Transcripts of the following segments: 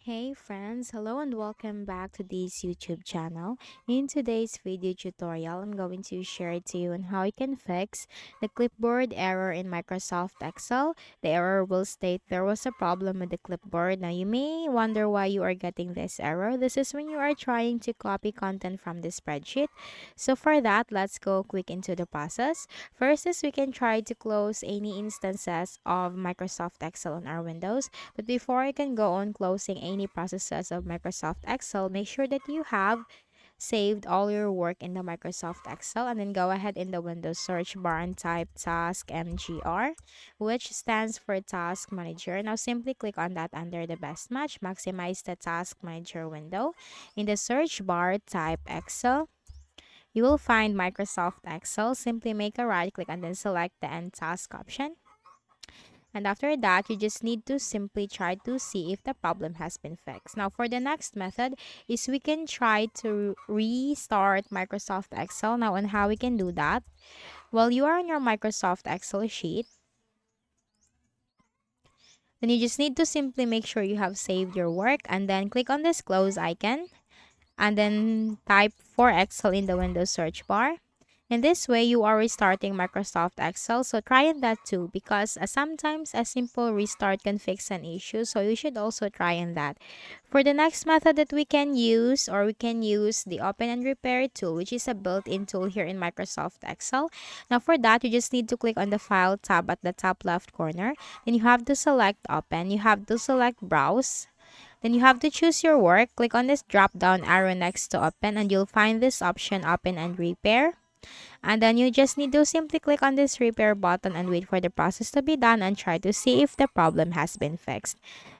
Hey friends, hello and welcome back to this YouTube channel. In today's video tutorial, I'm going to share to you on how you can fix the clipboard error in Microsoft Excel. The error will state there was a problem with the clipboard. Now you may wonder why you are getting this error. This is when you are trying to copy content from the spreadsheet. So for that, let's go quick into the process. First is we can try to close any instances of Microsoft Excel on our Windows. But before you can go on closing any processes of Microsoft Excel, make sure that you have saved all your work in the Microsoft Excel, and then go ahead in the Windows search bar and type task mgr, which stands for task manager. Now simply click on that under the best match, maximize the task manager window. In the search bar, type Excel. You will find Microsoft Excel. Simply make a right click and then select the end task option. And after that, you just need to simply try to see if the problem has been fixed. Now, for the next method is we can try to restart Microsoft Excel. Now, on how we can do that, while you are on your Microsoft Excel sheet, then you just need to simply make sure you have saved your work and then click on this close icon and then type for Excel in the Windows search bar. In this way, you are restarting Microsoft Excel. So try that too because sometimes a simple restart can fix an issue. So you should also try that. For the next method that we can use, or we can use the Open and Repair tool, which is a built-in tool here in Microsoft Excel. Now for that, you just need to click on the File tab at the top left corner. Then you have to select Open. You have to select Browse. Then you have to choose your work. Click on this drop down arrow next to Open and you'll find this option Open and Repair. And then you just need to simply click on this repair button and wait for the process to be done and try to see if the problem has been fixed.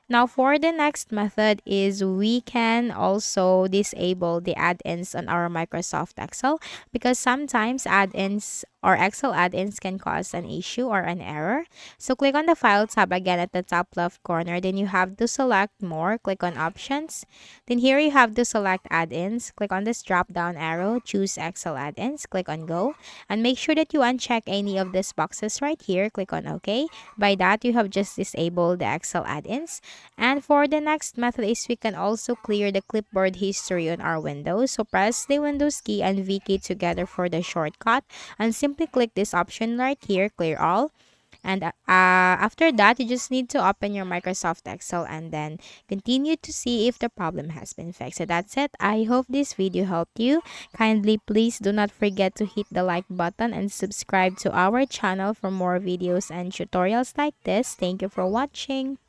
Now for the next method is we can also disable the add-ins on our Microsoft Excel because sometimes add-ins or Excel add-ins can cause an issue or an error. So click on the File tab again at the top left corner. Then you have to select More. Click on Options. Then here you have to select Add-ins. Click on this drop-down arrow. Choose Excel Add-ins. Click on Go. And make sure that you uncheck any of these boxes right here. Click on OK. By that, you have just disabled the Excel add-ins. And for the next method is we can also clear the clipboard history on our Windows. So press the Windows key and V key together for the shortcut. And simply click this option right here, Clear All. And after that, you just need to open your Microsoft Excel and then continue to see if the problem has been fixed. So that's it. I hope this video helped you. Kindly please do not forget to hit the like button and subscribe to our channel for more videos and tutorials like this. Thank you for watching.